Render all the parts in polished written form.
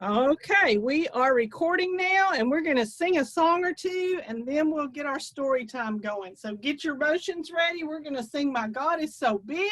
Okay, we are recording now and we're going to sing a song or two and then we'll get our story time going. So get your motions ready. We're going to sing My God Is So Big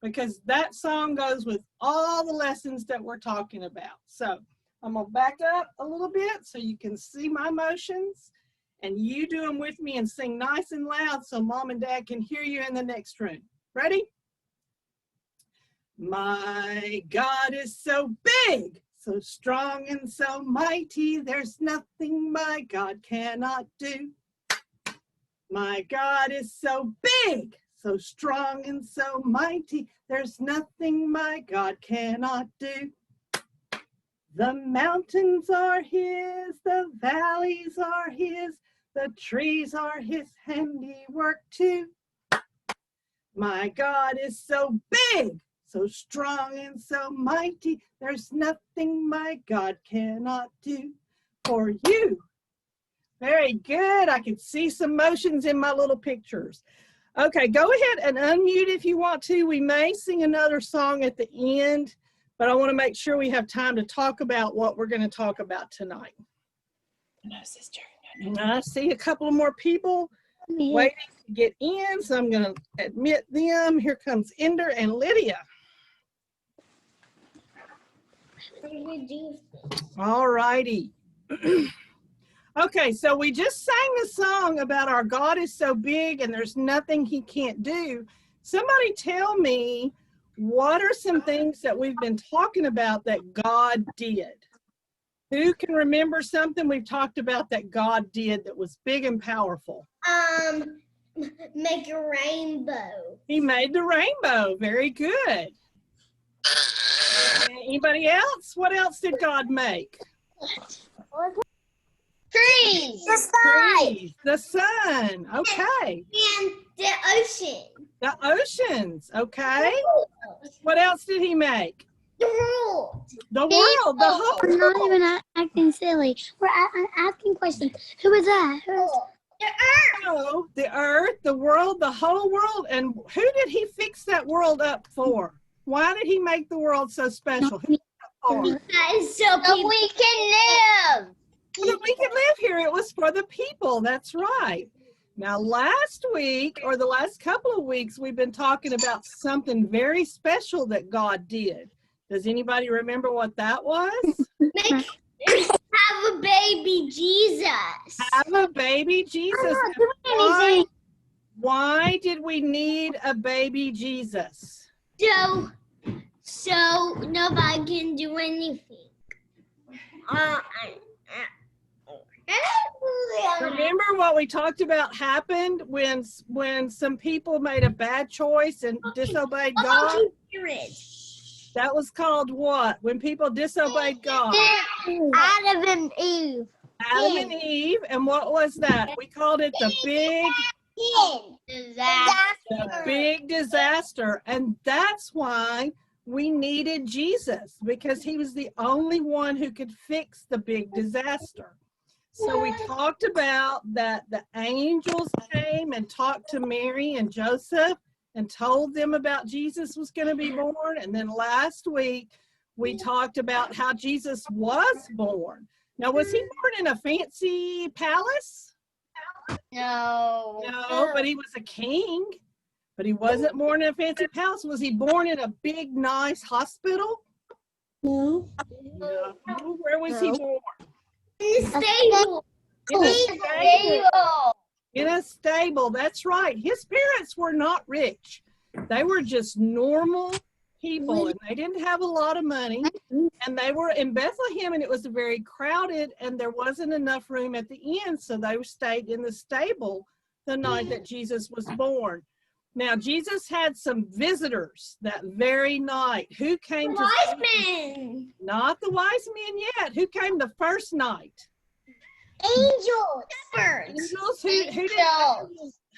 because that song goes with all the lessons that we're talking about. So I'm going to back up a little bit so you can see my motions and you do them with me and sing nice and loud so Mom and Dad can hear you in the next room. Ready? My God is so big, so strong and so mighty, there's nothing my God cannot do. My God is so big, so strong and so mighty, there's nothing my God cannot do. The mountains are his, the valleys are his, the trees are his handiwork too. My God is so big, so strong and so mighty, there's nothing my God cannot do for you. Very good. I can see some motions in my little pictures. Okay, go ahead and unmute if you want to. We may sing another song at the end, but I want to make sure we have time to talk about what we're going to talk about tonight. No, sister. I see a couple more people waiting to get in, so I'm going to admit them. Here comes Ender and Lydia. All righty. Okay, so we just sang the song about our God is so big and there's nothing he can't do. Somebody tell me, what are some things that we've been talking about that God did? Who can remember something we've talked about that God did that was big and powerful? Make a rainbow. He made the rainbow. Very good. Anybody else? What else did God make? Trees. The Trees. The sun. Okay. And the ocean. The oceans. Okay. What else did he make? The world. The world. The whole We're not world. even acting silly. We're asking questions. Who is that? Who is The earth. So, the earth, the world, the whole world. And who did he fix that world up for? Why did he make the world so special? Who did that for? Because so we can live. So that we could live here. It was for the people. That's right. Now, last week, or the last couple of weeks, we've been talking about something very special that God did. Does anybody remember what that was? Have a baby Jesus. Have a baby Jesus. Why did we need a baby Jesus? So nobody can do anything. Remember what we talked about happened when some people made a bad choice and disobeyed God? That was called what? When people disobeyed God? Adam and Eve. Adam and Eve. And what was that? We called it the big disaster. And that's why we needed Jesus, because he was the only one who could fix the big disaster. So we talked about that the angels came and talked to Mary and Joseph and told them about Jesus was going to be born. And then last week, we talked about how Jesus was born. Now, was he born in a fancy palace? No. No, but he was a king. But he wasn't born in a fancy palace. Was he born in a big, nice hospital? No. No. Where was he born? In a stable. In a stable. In a stable, that's right. His parents were not rich. They were just normal people, and they didn't have a lot of money. And they were in Bethlehem, and it was very crowded, and there wasn't enough room at the inn, so they stayed in the stable the night that Jesus was born. Now, Jesus had some visitors that very night. Who came? Wise men. Not the wise men yet. Who came the first night? Angels. Shepherds. Angels. Who did?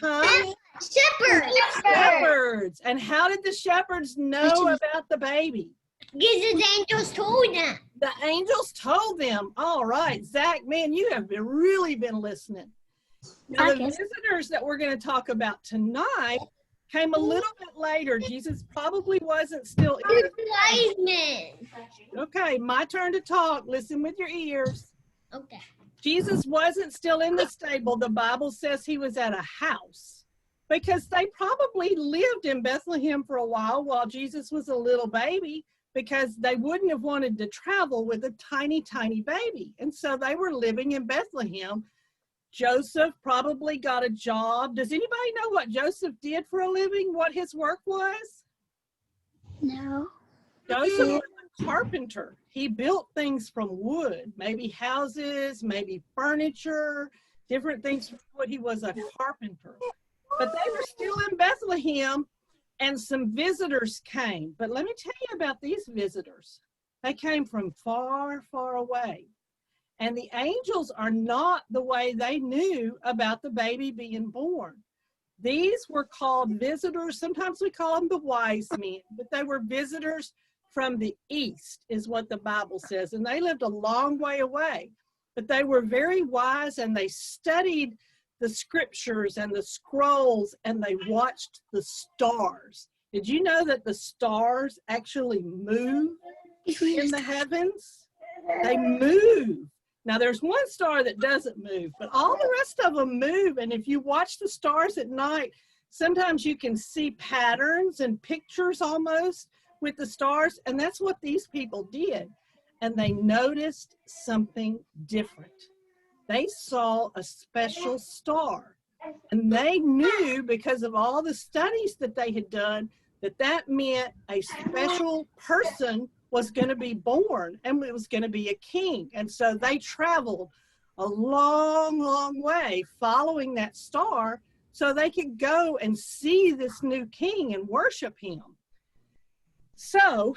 Huh? Shepherds. Shepherds. And how did the shepherds know about the baby? Because the angels told them. The angels told them. All right, Zach, man, you have really been listening. Now, the visitors that we're going to talk about tonight came a little bit later. Jesus probably wasn't still in. Who's the wise men? Okay, my turn to talk. Listen with your ears. Okay. Jesus wasn't still in the stable. The Bible says he was at a house because they probably lived in Bethlehem for a while Jesus was a little baby, because they wouldn't have wanted to travel with a tiny, tiny baby. And so they were living in Bethlehem. Joseph probably got a job. Does anybody know what Joseph did for a living, what his work was? No. Joseph was a carpenter. He built things from wood, maybe houses, maybe furniture, different things from wood. He was a carpenter. But they were still in Bethlehem, and some visitors came. But let me tell you about these visitors. They came from far, far away. And the angels are not the way they knew about the baby being born. These were called visitors. Sometimes we call them the wise men, but they were visitors from the east, is what the Bible says. And they lived a long way away, but they were very wise, and they studied the scriptures and the scrolls, and they watched the stars. Did you know that the stars actually move in the heavens? They move. Now, there's one star that doesn't move, but all the rest of them move. And if you watch the stars at night, sometimes you can see patterns and pictures almost with the stars. And that's what these people did. And they noticed something different. They saw a special star. And they knew, because of all the studies that they had done, that that meant a special person was going to be born, and it was going to be a king. And so they traveled a long, long way following that star so they could go and see this new king and worship him. So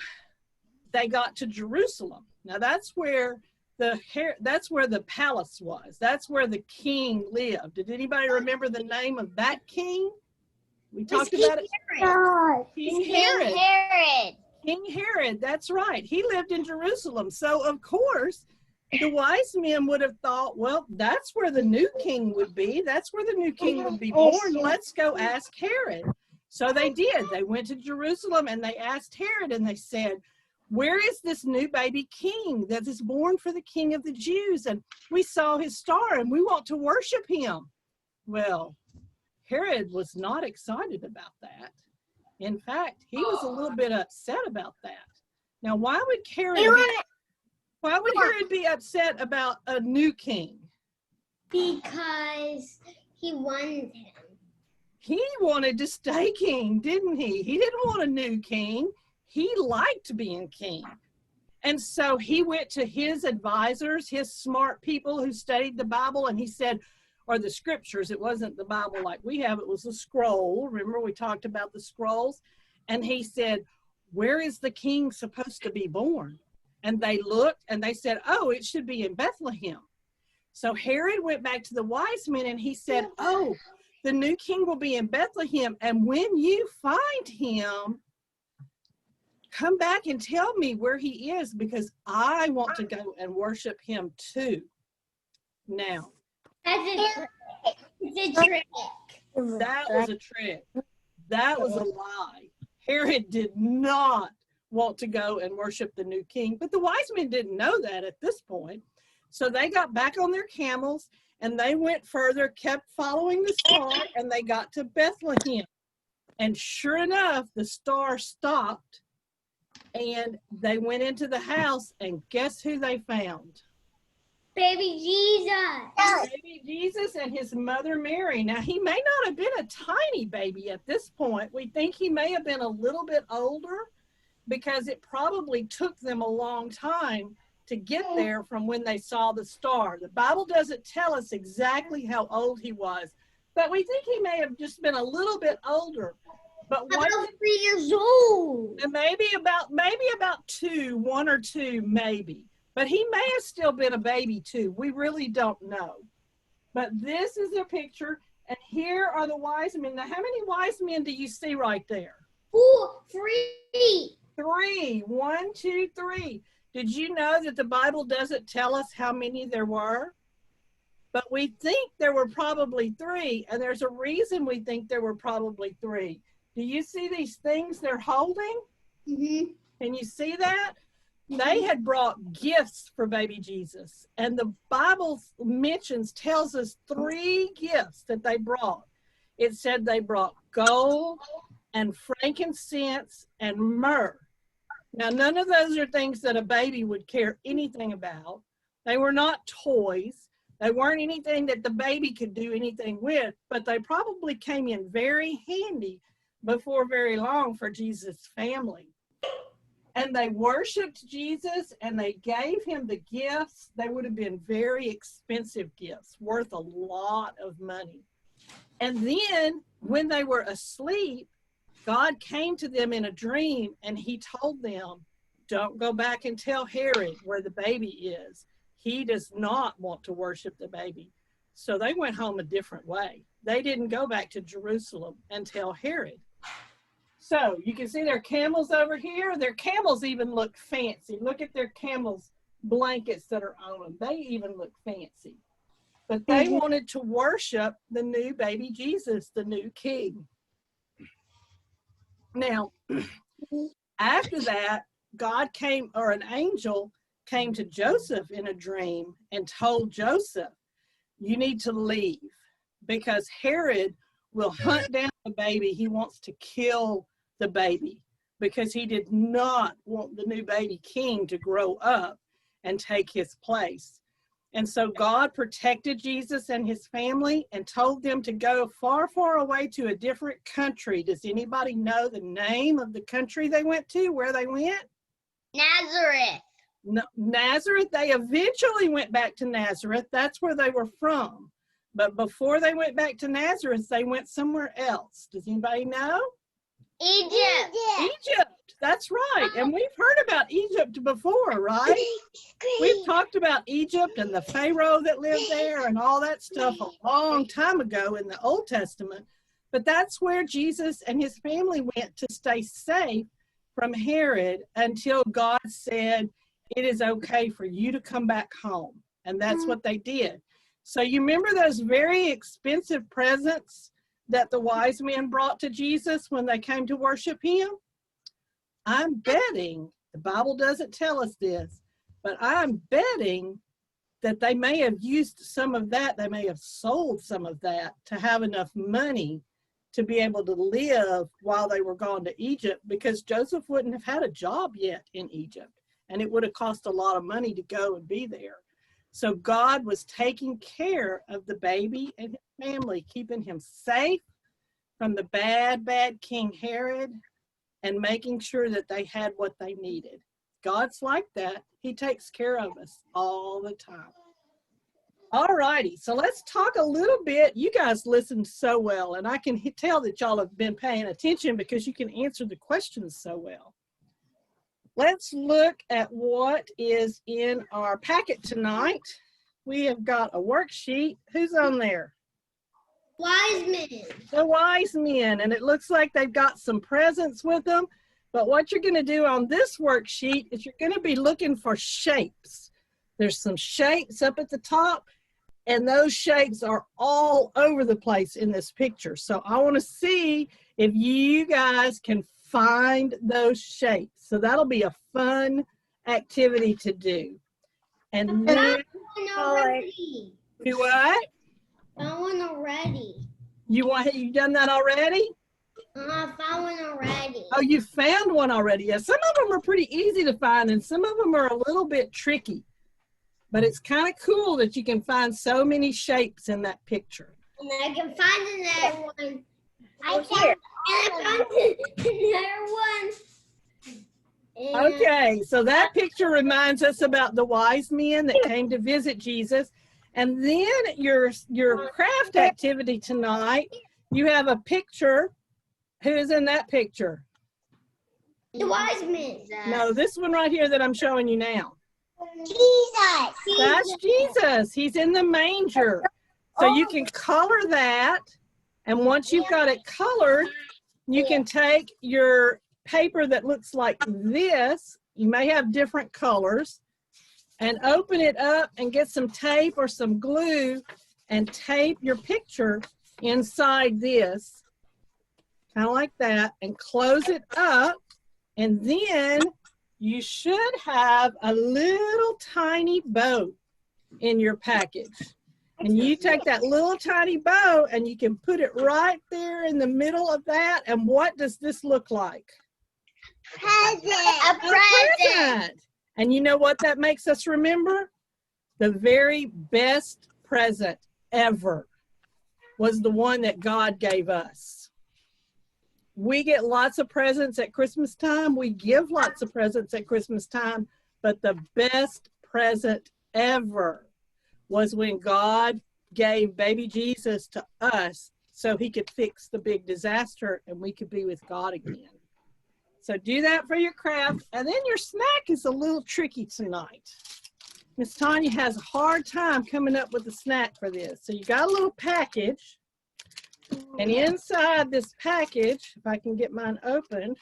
they got to Jerusalem. Now that's where the palace was. That's where the king lived. Did anybody remember the name of that king? We talked about it. King Herod. King Herod, that's right. He lived in Jerusalem. So, of course, the wise men would have thought, well, that's where the new king would be. That's where the new king would be born. Let's go ask Herod. So they did. They went to Jerusalem and they asked Herod, and they said, where is this new baby king that is born for the king of the Jews? And we saw his star and we want to worship him. Well, Herod was not excited about that. In fact, he was a little bit upset about that. Now, why would Herod be upset about a new king? Because he wanted him. He wanted to stay king, didn't he? He didn't want a new king. He liked being king. And so he went to his advisors, his smart people who studied the Bible, and he said, or the scriptures, it wasn't the Bible like we have, it was a scroll. Remember we talked about the scrolls? And he said, where is the king supposed to be born? And they looked and they said, oh, it should be in Bethlehem. So Herod went back to the wise men and he said, oh, the new king will be in Bethlehem. And when you find him, come back and tell me where he is, because I want to go and worship him too. Now, It's a trick. that was a trick. That was a lie. Herod did not want to go and worship the new king, but the wise men didn't know that at this point. So they got back on their camels and they went further, kept following the star, and they got to Bethlehem. And sure enough, the star stopped and they went into the house, and guess who they found? Baby Jesus. Baby Jesus and his mother Mary. Now, he may not have been a tiny baby at this point. We think he may have been a little bit older, because it probably took them a long time to get there from when they saw the star. The Bible doesn't tell us exactly how old he was, but we think he may have just been a little bit older. But About 3 years old. maybe about 2, 1 or 2, maybe. But he may have still been a baby too. We really don't know. But this is a picture, and here are the wise men. Now, how many wise men do you see right there? 3. 3. 1, 2, 3. Did you know that the Bible doesn't tell us how many there were? But we think there were probably 3, and there's a reason we think there were probably 3. Do you see these things they're holding? Mm-hmm. Can you see that? They had brought gifts for baby Jesus. And the Bible tells us 3 gifts that they brought. It said they brought gold and frankincense and myrrh. Now, none of those are things that a baby would care anything about. They were not toys. They weren't anything that the baby could do anything with, but they probably came in very handy before very long for Jesus' family. And they worshiped Jesus and they gave him the gifts. They would have been very expensive gifts, worth a lot of money. And then when they were asleep, God came to them in a dream and he told them, don't go back and tell Herod where the baby is. He does not want to worship the baby. So they went home a different way. They didn't go back to Jerusalem and tell Herod. So you can see their camels over here. Their camels even look fancy. Look at their camels' blankets that are on them. They even look fancy. But they wanted to worship the new baby Jesus, the new king. Now, after that, God came, or an angel came to Joseph in a dream and told Joseph, you need to leave because Herod will hunt down the baby. He wants to kill the baby because he did not want the new baby king to grow up and take his place. And so God protected Jesus and his family and told them to go far, far away to a different country. Does anybody know the name of the country they went to, where they went? Nazareth. No, Nazareth. They eventually went back to Nazareth. That's where they were from. But before they went back to Nazareth, they went somewhere else. Does anybody know? Egypt. Egypt. That's right. And we've heard about Egypt before, right? We've talked about Egypt and the Pharaoh that lived there and all that stuff a long time ago in the Old Testament. But that's where Jesus and his family went to stay safe from Herod until God said, it is okay for you to come back home. And that's what they did. So you remember those very expensive presents that the wise men brought to Jesus when they came to worship him? I'm betting, the Bible doesn't tell us this, but I'm betting that they may have used some of that, they may have sold some of that to have enough money to be able to live while they were gone to Egypt, because Joseph wouldn't have had a job yet in Egypt, and it would have cost a lot of money to go and be there. So God was taking care of the baby and his family, keeping him safe from the bad King Herod, and making sure that they had what they needed. God's like that. He takes care of us all the time. All righty, so let's talk a little bit. You guys listened so well, and I can tell that y'all have been paying attention because you can answer the questions so well. Let's look at what is in our packet tonight. We have got a worksheet. Who's on there? Wise men. The wise men, and it looks like they've got some presents with them. But what you're going to do on this worksheet is you're going to be looking for shapes. There's some shapes up at the top, and those shapes are all over the place in this picture. So I want to see if you guys can find those shapes. So that'll be a fun activity to do. And then, do what? Found one already. You done that already? I found one already. Oh, you found one already. Yeah, some of them are pretty easy to find and some of them are a little bit tricky. But it's kind of cool that you can find so many shapes in that picture. And I can find another one. I found another one. And Okay, so that picture reminds us about the wise men that came to visit Jesus. And then your craft activity tonight, you have a picture. Who's in that picture? the wise men. No, this one right here that I'm showing you now. Jesus. That's Jesus. He's in the manger. So you can color that. And once you've got it colored, you can take your paper that looks like this. You may have different colors. And open it up and get some tape or some glue and tape your picture inside this. kind of like that, and close it up. And then you should have a little tiny bow in your package. And you take that little tiny bow and you can put it right there in the middle of that. And what does this look like? Present. A present. And you know what that makes us remember? The very best present ever was the one that God gave us. We get lots of presents at Christmas time. We give lots of presents at Christmas time. But the best present ever was when God gave baby Jesus to us so he could fix the big disaster and we could be with God again. So do that for your craft. And then your snack is a little tricky tonight. Miss Tanya has a hard time coming up with a snack for this. So you got a little package. And inside this package, if I can get mine open,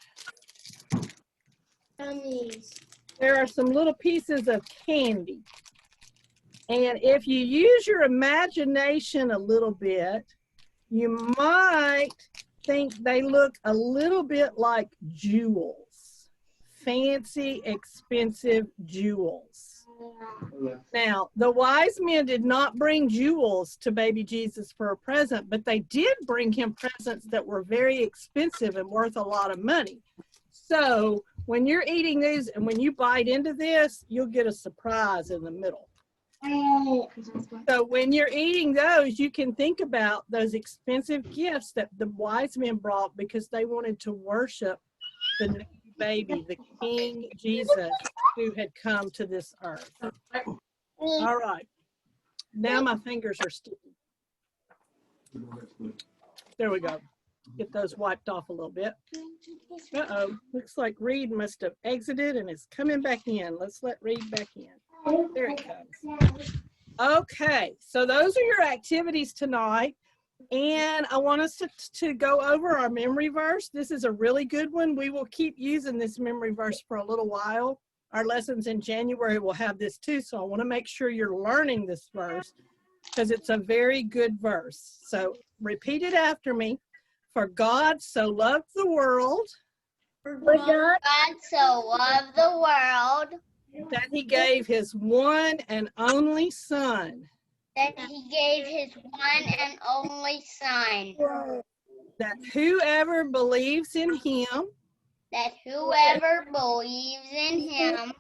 there are some little pieces of candy. And if you use your imagination a little bit, you might think they look a little bit like jewels, fancy, expensive jewels. Now, the wise men did not bring jewels to baby Jesus for a present, but they did bring him presents that were very expensive and worth a lot of money. So when you're eating these and when you bite into this, you'll get a surprise in the middle. So when you're eating those, you can think about those expensive gifts that the wise men brought because they wanted to worship the new baby, the King Jesus, who had come to this earth. All right. Now my fingers are sticky. There we go. Get those wiped off a little bit. Uh-oh. Looks like Reed must have exited and is coming back in. Let's let Reed back in. There it comes. Okay, so those are your activities tonight. And I want us to go over our memory verse. This is a really good one. We will keep using this memory verse for a little while. Our lessons in January will have this too. So I want to make sure you're learning this verse because it's a very good verse. So repeat it after me. For God so loved the world. For God so loved the world That he gave his one and only Son. that he gave his one and only Son. That whoever believes in him. That whoever believes in him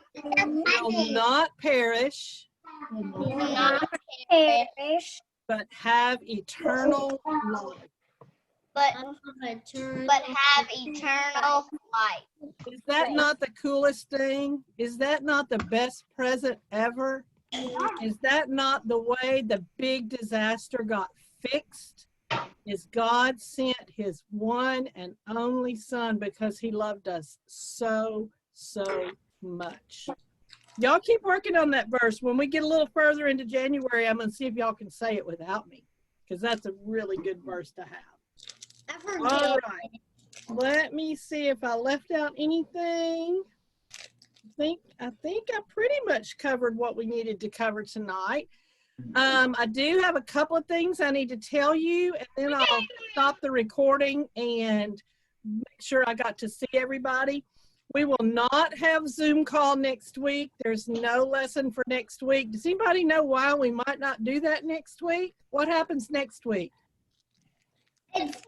Will not perish. will not perish, But have eternal life. but have eternal life. Is that not the coolest thing? Is that not the best present ever? Is that not the way the big disaster got fixed? Is God sent his one and only Son because he loved us so, so much. Y'all keep working on that verse. When we get a little further into January, I'm going to see if y'all can say it without me because that's a really good verse to have. All right. Let me see if I left out anything. I think I pretty much covered what we needed to cover tonight. I do have a couple of things I need to tell you, and then I'll stop the recording and make sure I got to see everybody. We will not have Zoom call next week. There's no lesson for next week. Does anybody know why we might not do that next week? What happens next week? It's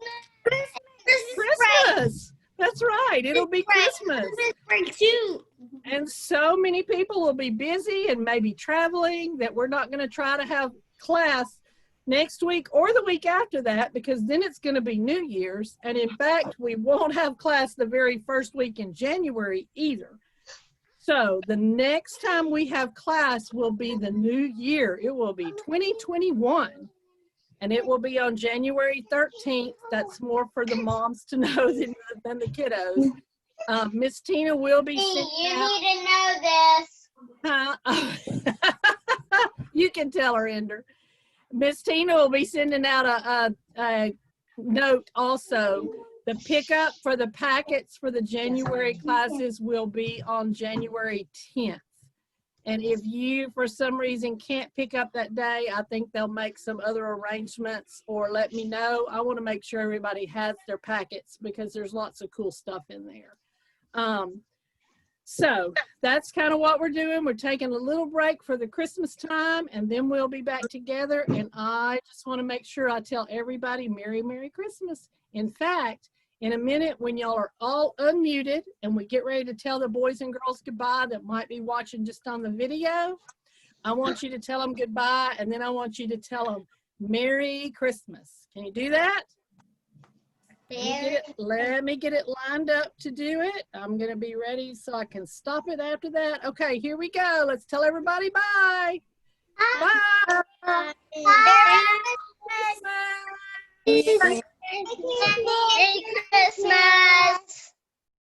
Christmas. That's right. It'll be Christmas. break too. And so many people will be busy and maybe traveling that we're not going to try to have class next week or the week after that because then it's going to be New Year's. And in fact, we won't have class the very first week in January either. So the next time we have class will be the new year. It will be 2021. And it will be on January 13th. That's more for the moms to know than the kiddos. Miss Tina will be sending out. You need to know this. You can tell her, Ender. Miss Tina will be sending out a note also. The pickup for the packets for the January classes will be on January 10th. And if you, for some reason, can't pick up that day, I think they'll make some other arrangements or let me know. I want to make sure everybody has their packets because there's lots of cool stuff in there. So that's kind of what we're doing. We're taking a little break for the Christmas time, and then we'll be back together. And I just want to make sure I tell everybody Merry, Merry Christmas. In fact, in a minute, when y'all are all unmuted and we get ready to tell the boys and girls goodbye that might be watching just on the video, I want you to tell them goodbye, and then I want you to tell them Merry Christmas. Can you do that? Let me get it lined up to do it. I'm going to be ready so I can stop it after that. Okay, here we go. Let's tell everybody bye. Bye. Bye. Merry Merry Christmas.